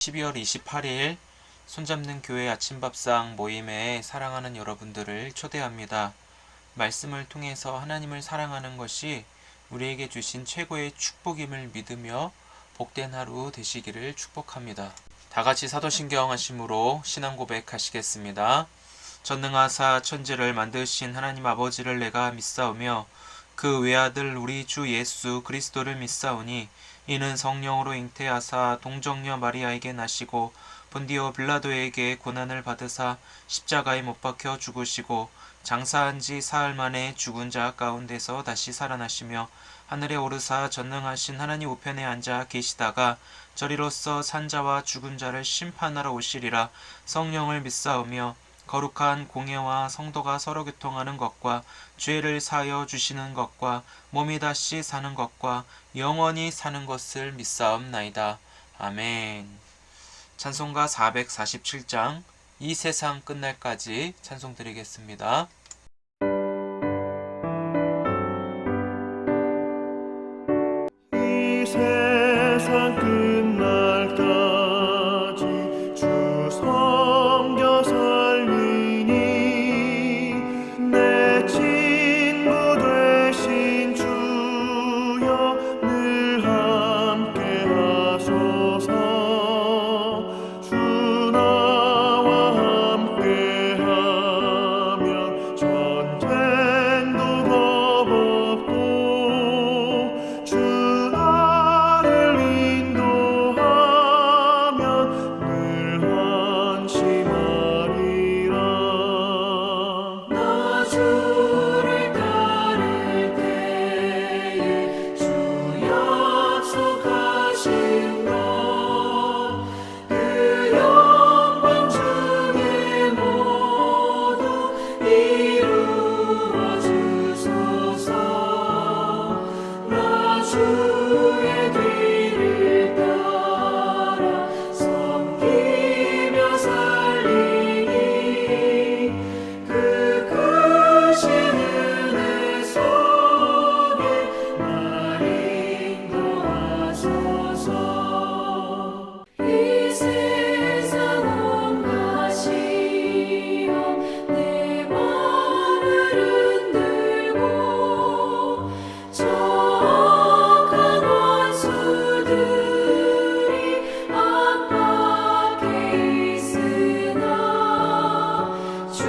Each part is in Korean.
12월 28일 손잡는 교회 아침밥상 모임에 사랑하는 여러분들을 초대합니다. 말씀을 통해서 하나님을 사랑하는 것이 우리에게 주신 최고의 축복임을 믿으며 복된 하루 되시기를 축복합니다. 다같이 사도신경 하심으로 신앙 고백하시겠습니다. 전능하사 천지를 만드신 하나님 아버지를 내가 믿사오며 그 외아들 우리 주 예수 그리스도를 믿사오니 이는 성령으로 잉태하사 동정녀 마리아에게 나시고 본디오 빌라도에게 고난을 받으사 십자가에 못 박혀 죽으시고 장사한 지 사흘 만에 죽은 자 가운데서 다시 살아나시며 하늘에 오르사 전능하신 하나님 우편에 앉아 계시다가 저리로서 산자와 죽은 자를 심판하러 오시리라. 성령을 믿사오며 거룩한 공예와 성도가 서로 교통하는 것과 죄를 사하여 주시는 것과 몸이 다시 사는 것과 영원히 사는 것을 믿사옵나이다. 아멘. 찬송가 447장 이 세상 끝날까지 찬송 드리겠습니다. 이 세상 끝날까지 주 섬겨 살리니 내 친구 되신 주여 늘 함께 하소서. 주 나와 함께 하면 전쟁도 겁없고 주 나를 인도하면 늘 안심하리라. 나 주를 따를 때에 주 약속하신 것 그 영광 중에 모두 이루어 주소서. 나 주의 뒤를 따라 섬기며 살리니 그 크신 은혜 속에 날 인도하소서. 이 세상 온 가시여 내 마음을 흔들고 정악한 원수들이 압박해 있으나 주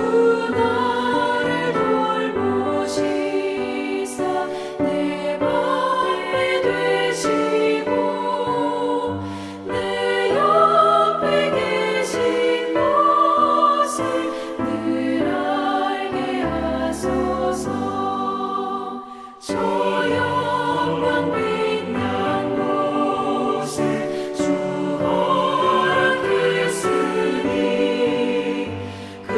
나를 돌보시사 내 방패 되시고 내 옆에 계신 것을 늘 알게 하소서. 저 영광 빛난 곳에 주 허락했으니 그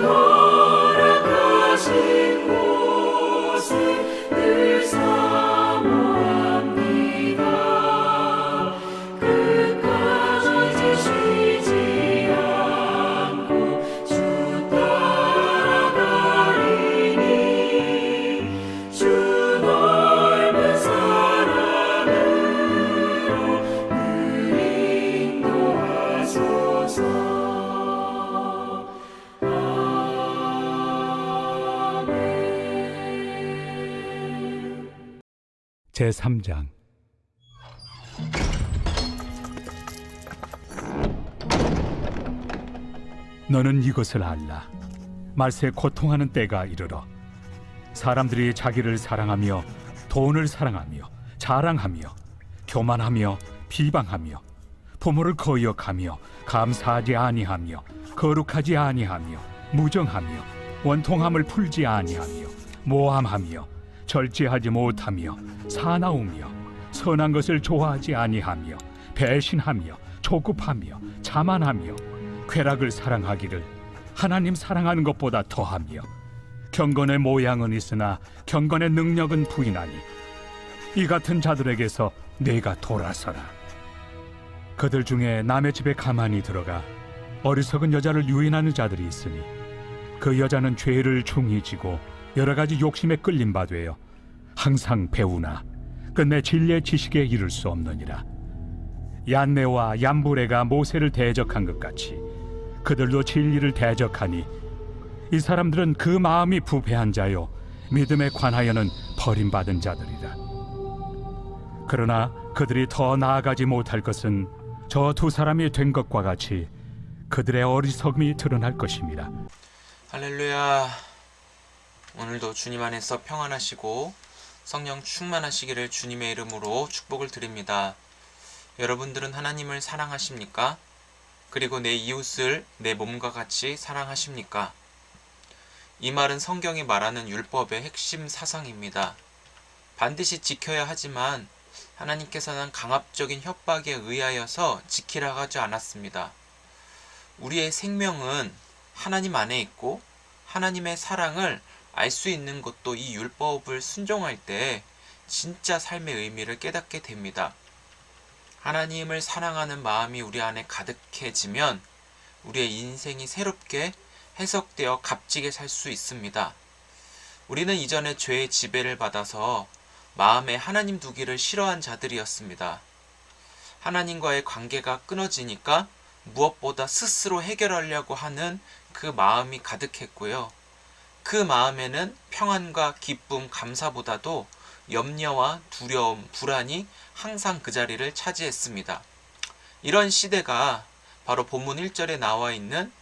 허락하신 곳을 늘 사모합니다. 끝까지 쉬지 않고 주 따라가리니 주 넓은 사랑으로 늘 인도하소서. 아멘. 제3장 너는 이것을 알라. 말세 고통하는 때가 이르러 사람들이 자기를 사랑하며 돈을 사랑하며 자랑하며 교만하며 비방하며 부모를 거역하며 감사하지 아니하며 거룩하지 아니하며 무정하며 원통함을 풀지 아니하며 모함하며 절제하지 못하며 사나우며 선한 것을 좋아하지 아니하며 배신하며 조급하며 자만하며 쾌락을 사랑하기를 하나님 사랑하는 것보다 더하며 경건의 모양은 있으나 경건의 능력은 부인하니 이 같은 자들에게서 내가 돌아서라. 그들 중에 남의 집에 가만히 들어가 어리석은 여자를 유인하는 자들이 있으니 그 여자는 죄를 중히 지고 여러 가지 욕심에 끌린 바 되어 항상 배우나 끝내 진리의 지식에 이를 수 없느니라. 얀네와 얌브레가 모세를 대적한 것 같이 그들도 진리를 대적하니 이 사람들은 그 마음이 부패한 자요 믿음에 관하여는 버림받은 자들이라. 그러나 그들이 더 나아가지 못할 것은 저 두 사람이 된 것과 같이 그들의 어리석음이 드러날 것입니다. 할렐루야. 오늘도 주님 안에서 평안하시고 성령 충만하시기를 주님의 이름으로 축복을 드립니다. 여러분들은 하나님을 사랑하십니까? 그리고 내 이웃을 내 몸과 같이 사랑하십니까? 이 말은 성경이 말하는 율법의 핵심 사상입니다. 반드시 지켜야 하지만 하나님께서는 강압적인 협박에 의하여서 지키라고 하지 않았습니다. 우리의 생명은 하나님 안에 있고 하나님의 사랑을 알 수 있는 것도 이 율법을 순종할 때 진짜 삶의 의미를 깨닫게 됩니다. 하나님을 사랑하는 마음이 우리 안에 가득해지면 우리의 인생이 새롭게 해석되어 값지게 살 수 있습니다. 우리는 이전에 죄의 지배를 받아서 마음에 하나님 두기를 싫어한 자들이었습니다. 하나님과의 관계가 끊어지니까 무엇보다 스스로 해결하려고 하는 그 마음이 가득했고요. 그 마음에는 평안과 기쁨, 감사보다도 염려와 두려움, 불안이 항상 그 자리를 차지했습니다. 이런 시대가 바로 본문 1절에 나와 있는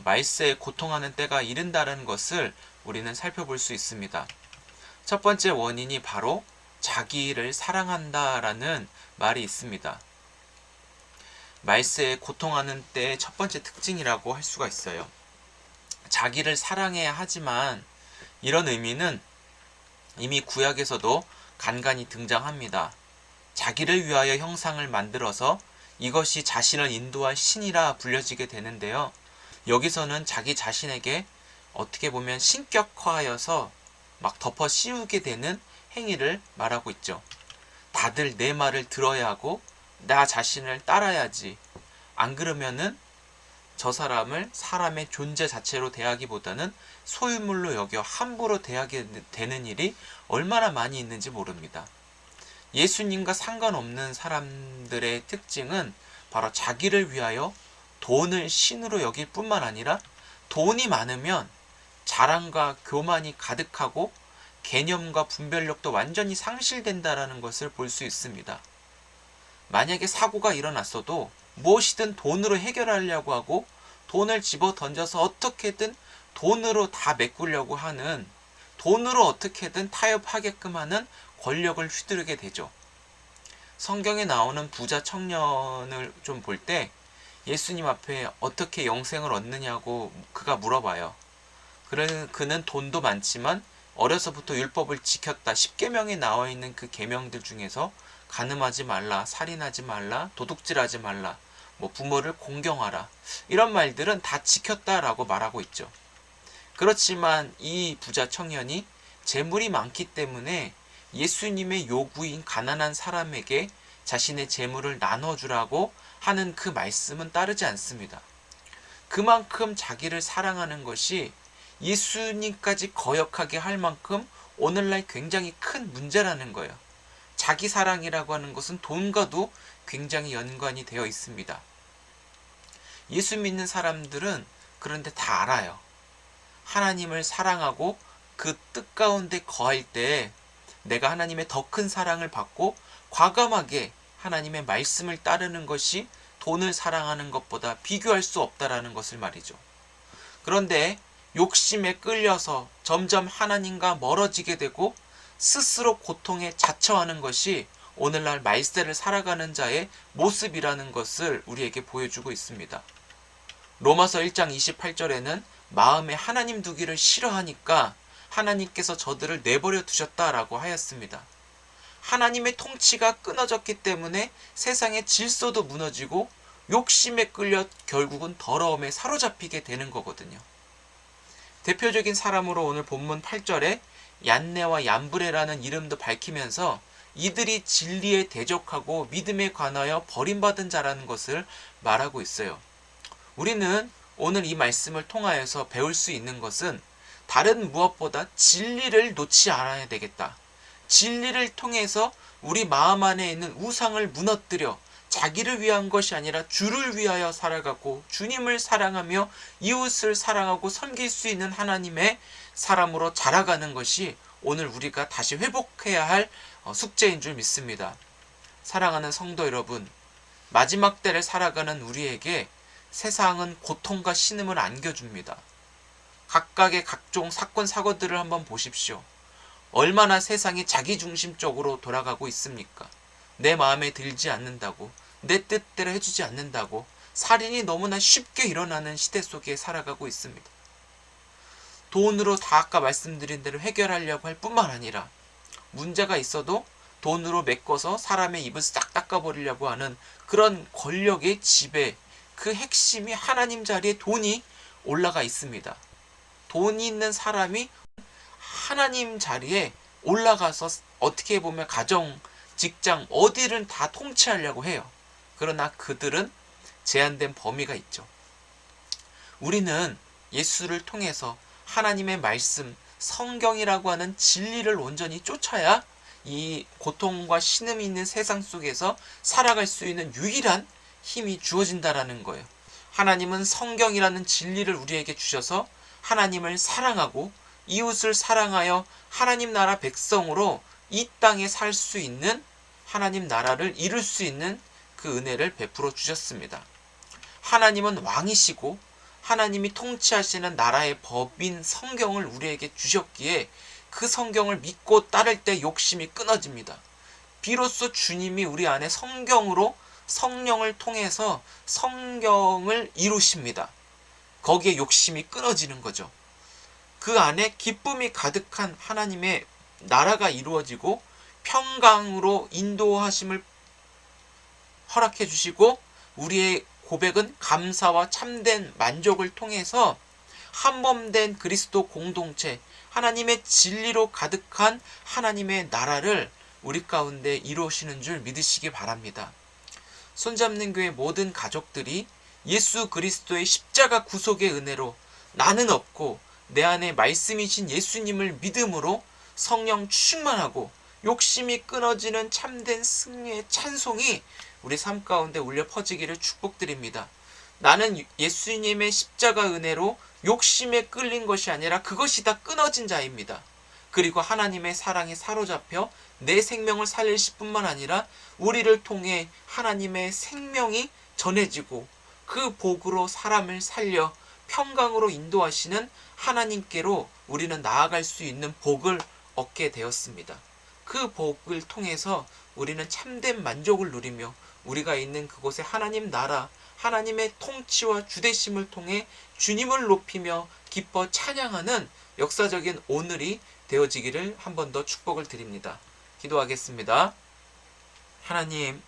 말세에 고통하는 때가 이른다는 것을 우리는 살펴볼 수 있습니다. 첫 번째 원인이 바로 자기를 사랑한다라는 말이 있습니다. 말세에 고통하는 때의 첫 번째 특징이라고 할 수가 있어요. 자기를 사랑해야 하지만 이런 의미는 이미 구약에서도 간간히 등장합니다. 자기를 위하여 형상을 만들어서 이것이 자신을 인도할 신이라 불려지게 되는데요. 여기서는 자기 자신에게 어떻게 보면 신격화하여서 막 덮어 씌우게 되는 행위를 말하고 있죠. 다들 내 말을 들어야 하고 나 자신을 따라야지. 안 그러면은 저 사람을 사람의 존재 자체로 대하기보다는 소유물로 여겨 함부로 대하게 되는 일이 얼마나 많이 있는지 모릅니다. 예수님과 상관없는 사람들의 특징은 바로 자기를 위하여 돈을 신으로 여길 뿐만 아니라 돈이 많으면 자랑과 교만이 가득하고 개념과 분별력도 완전히 상실된다라는 것을 볼 수 있습니다. 만약에 사고가 일어났어도 무엇이든 돈으로 해결하려고 하고 돈을 집어 던져서 어떻게든 돈으로 다 메꾸려고 하는, 돈으로 어떻게든 타협하게끔 하는 권력을 휘두르게 되죠. 성경에 나오는 부자 청년을 좀 볼 때 예수님 앞에 어떻게 영생을 얻느냐고 그가 물어봐요. 그는 돈도 많지만 어려서부터 율법을 지켰다. 10계명에 나와 있는 그 계명들 중에서 간음하지 말라, 살인하지 말라, 도둑질하지 말라, 부모를 공경하라, 이런 말들은 다 지켰다라고 말하고 있죠. 그렇지만 이 부자 청년이 재물이 많기 때문에 예수님의 요구인 가난한 사람에게 자신의 재물을 나눠주라고 하는 그 말씀은 따르지 않습니다. 그만큼 자기를 사랑하는 것이 예수님까지 거역하게 할 만큼 오늘날 굉장히 큰 문제라는 거예요. 자기 사랑이라고 하는 것은 돈과도 굉장히 연관이 되어 있습니다. 예수 믿는 사람들은 그런데 다 알아요. 하나님을 사랑하고 그 뜻 가운데 거할 때 내가 하나님의 더 큰 사랑을 받고 과감하게 하나님의 말씀을 따르는 것이 돈을 사랑하는 것보다 비교할 수 없다라는 것을 말이죠. 그런데 욕심에 끌려서 점점 하나님과 멀어지게 되고 스스로 고통에 자처하는 것이 오늘날 말세를 살아가는 자의 모습이라는 것을 우리에게 보여주고 있습니다. 로마서 1장 28절에는 마음에 하나님 두기를 싫어하니까 하나님께서 저들을 내버려 두셨다라고 하였습니다. 하나님의 통치가 끊어졌기 때문에 세상의 질서도 무너지고 욕심에 끌려 결국은 더러움에 사로잡히게 되는 거거든요. 대표적인 사람으로 오늘 본문 8절에 얀네와 얌브레라는 이름도 밝히면서 이들이 진리에 대적하고 믿음에 관하여 버림받은 자라는 것을 말하고 있어요. 우리는 오늘 이 말씀을 통하여서 배울 수 있는 것은 다른 무엇보다 진리를 놓지 않아야 되겠다. 진리를 통해서 우리 마음 안에 있는 우상을 무너뜨려 자기를 위한 것이 아니라 주를 위하여 살아가고 주님을 사랑하며 이웃을 사랑하고 섬길 수 있는 하나님의 사람으로 자라가는 것이 오늘 우리가 다시 회복해야 할 숙제인 줄 믿습니다. 사랑하는 성도 여러분, 마지막 때를 살아가는 우리에게 세상은 고통과 신음을 안겨줍니다. 각각의 각종 사건 사고들을 한번 보십시오. 얼마나 세상이 자기중심적으로 돌아가고 있습니까? 내 마음에 들지 않는다고, 내 뜻대로 해주지 않는다고 살인이 너무나 쉽게 일어나는 시대 속에 살아가고 있습니다. 돈으로 다 아까 말씀드린 대로 해결하려고 할 뿐만 아니라 문제가 있어도 돈으로 메꿔서 사람의 입을 싹 닦아버리려고 하는 그런 권력의 지배, 그 핵심이 하나님 자리에 돈이 올라가 있습니다. 돈이 있는 사람이 하나님 자리에 올라가서 어떻게 보면 가정, 직장, 어디를 다 통치하려고 해요. 그러나 그들은 제한된 범위가 있죠. 우리는 예수를 통해서 하나님의 말씀, 성경이라고 하는 진리를 온전히 쫓아야 이 고통과 신음이 있는 세상 속에서 살아갈 수 있는 유일한 힘이 주어진다라는 거예요. 하나님은 성경이라는 진리를 우리에게 주셔서 하나님을 사랑하고 이웃을 사랑하여 하나님 나라 백성으로 이 땅에 살 수 있는 하나님 나라를 이룰 수 있는 그 은혜를 베풀어 주셨습니다. 하나님은 왕이시고 하나님이 통치하시는 나라의 법인 성경을 우리에게 주셨기에 그 성경을 믿고 따를 때 욕심이 끊어집니다. 비로소 주님이 우리 안에 성경으로 성령을 통해서 성경을 이루십니다. 거기에 욕심이 끊어지는 거죠. 그 안에 기쁨이 가득한 하나님의 나라가 이루어지고 평강으로 인도하심을 허락해 주시고 우리의 고백은 감사와 참된 만족을 통해서 한몸된 그리스도 공동체, 하나님의 진리로 가득한 하나님의 나라를 우리 가운데 이루시는 줄 믿으시기 바랍니다. 손잡는 교회 모든 가족들이 예수 그리스도의 십자가 구속의 은혜로 나는 없고 내 안에 말씀이신 예수님을 믿음으로 성령 충만하고 욕심이 끊어지는 참된 승리의 찬송이 우리 삶 가운데 울려 퍼지기를 축복드립니다. 나는 예수님의 십자가 은혜로 욕심에 끌린 것이 아니라 그것이 다 끊어진 자입니다. 그리고 하나님의 사랑에 사로잡혀 내 생명을 살리실 뿐만 아니라 우리를 통해 하나님의 생명이 전해지고 그 복으로 사람을 살려 평강으로 인도하시는 하나님께로 우리는 나아갈 수 있는 복을 얻게 되었습니다. 그 복을 통해서 우리는 참된 만족을 누리며 우리가 있는 그곳에 하나님 나라, 하나님의 통치와 주대심을 통해 주님을 높이며 기뻐 찬양하는 역사적인 오늘이 되어지기를 한 번 더 축복을 드립니다. 기도하겠습니다. 하나님,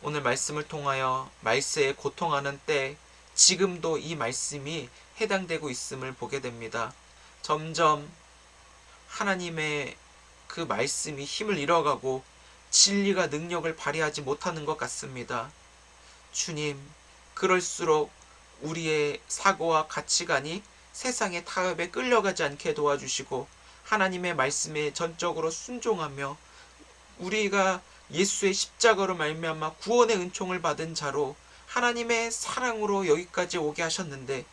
오늘 말씀을 통하여 말세에 고통하는 때 지금도 이 말씀이 해당되고 있음을 보게 됩니다. 점점 하나님의 그 말씀이 힘을 잃어가고 진리가 능력을 발휘하지 못하는 것 같습니다. 주님, 그럴수록 우리의 사고와 가치관이 세상의 타협에 끌려가지 않게 도와주시고 하나님의 말씀에 전적으로 순종하며 우리가 예수의 십자가로 말미암아 구원의 은총을 받은 자로 하나님의 사랑으로 여기까지 오게 하셨는데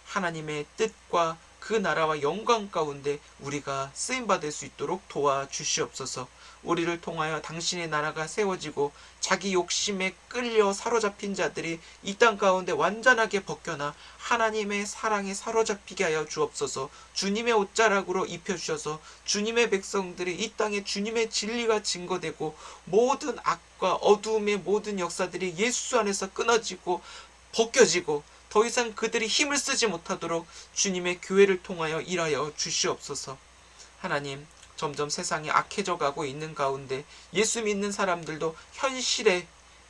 하나님의 뜻과 그 나라와 영광 가운데 우리가 쓰임받을 수 있도록 도와주시옵소서. 우리를 통하여 당신의 나라가 세워지고 자기 욕심에 끌려 사로잡힌 자들이 이 땅 가운데 완전하게 벗겨나 하나님의 사랑에 사로잡히게 하여 주옵소서. 주님의 옷자락으로 입혀주셔서 주님의 백성들이 이 땅에 주님의 진리가 증거되고 모든 악과 어두움의 모든 역사들이 예수 안에서 끊어지고 벗겨지고 더 이상 그들이 힘을 쓰지 못하도록 주님의 교회를 통하여 일하여 주시옵소서. 하나님, 점점 세상이 악해져 가고 있는 가운데 예수 믿는 사람들도 현실의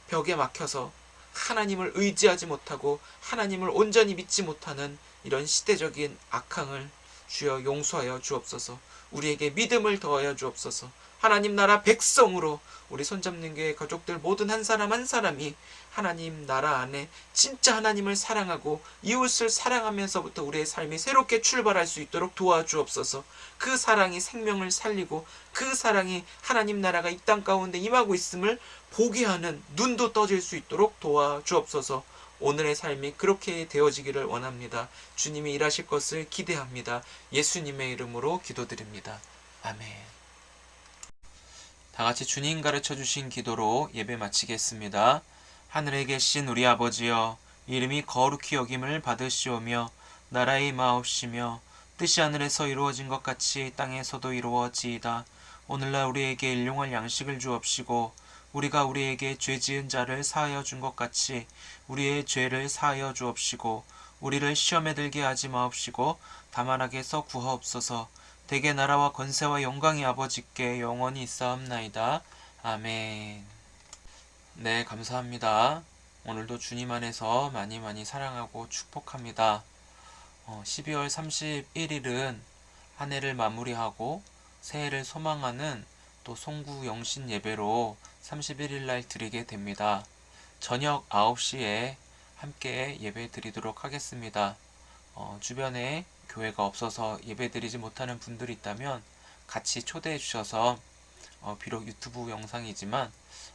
벽에 막혀서 하나님을 의지하지 못하고 하나님을 온전히 믿지 못하는 이런 시대적인 악항을 주여 용서하여 주옵소서. 우리에게 믿음을 더하여 주옵소서. 하나님 나라 백성으로 우리 손잡는 교회 가족들 모든 한 사람 한 사람이 하나님 나라 안에 진짜 하나님을 사랑하고 이웃을 사랑하면서부터 우리의 삶이 새롭게 출발할 수 있도록 도와주옵소서. 그 사랑이 생명을 살리고 그 사랑이 하나님 나라가 이 땅 가운데 임하고 있음을 보게 하는 눈도 떠질 수 있도록 도와주옵소서. 오늘의 삶이 그렇게 되어지기를 원합니다. 주님이 일하실 것을 기대합니다. 예수님의 이름으로 기도드립니다. 아멘. 다 같이 주님 가르쳐 주신 기도로 예배 마치겠습니다. 하늘에 계신 우리 아버지여, 이름이 거룩히 여김을 받으시오며 나라의 임하옵시며 뜻이 하늘에서 이루어진 것 같이 땅에서도 이루어지이다. 오늘날 우리에게 일용할 양식을 주옵시고 우리가 우리에게 죄 지은 자를 사하여 준 것 같이 우리의 죄를 사하여 주옵시고 우리를 시험에 들게 하지 마옵시고 다만 악에서 구하옵소서. 대개 나라와 권세와 영광이 아버지께 영원히 있사옵나이다. 아멘. 네, 감사합니다. 오늘도 주님 안에서 많이 사랑하고 축복합니다. 12월 31일은 한 해를 마무리하고 새해를 소망하는 또 송구 영신 예배로 31일 날 드리게 됩니다. 저녁 9시에 함께 예배 드리도록 하겠습니다. 주변에 교회가 없어서 예배 드리지 못하는 분들이 있다면 같이 초대해 주셔서 비록 유튜브 영상이지만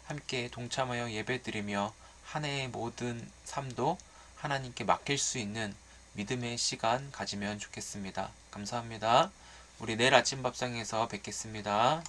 함께 동참하여 예배 드리며 한 해의 모든 삶도 하나님께 맡길 수 있는 믿음의 시간 가지면 좋겠습니다. 감사합니다. 우리 내일 아침 밥상에서 뵙겠습니다.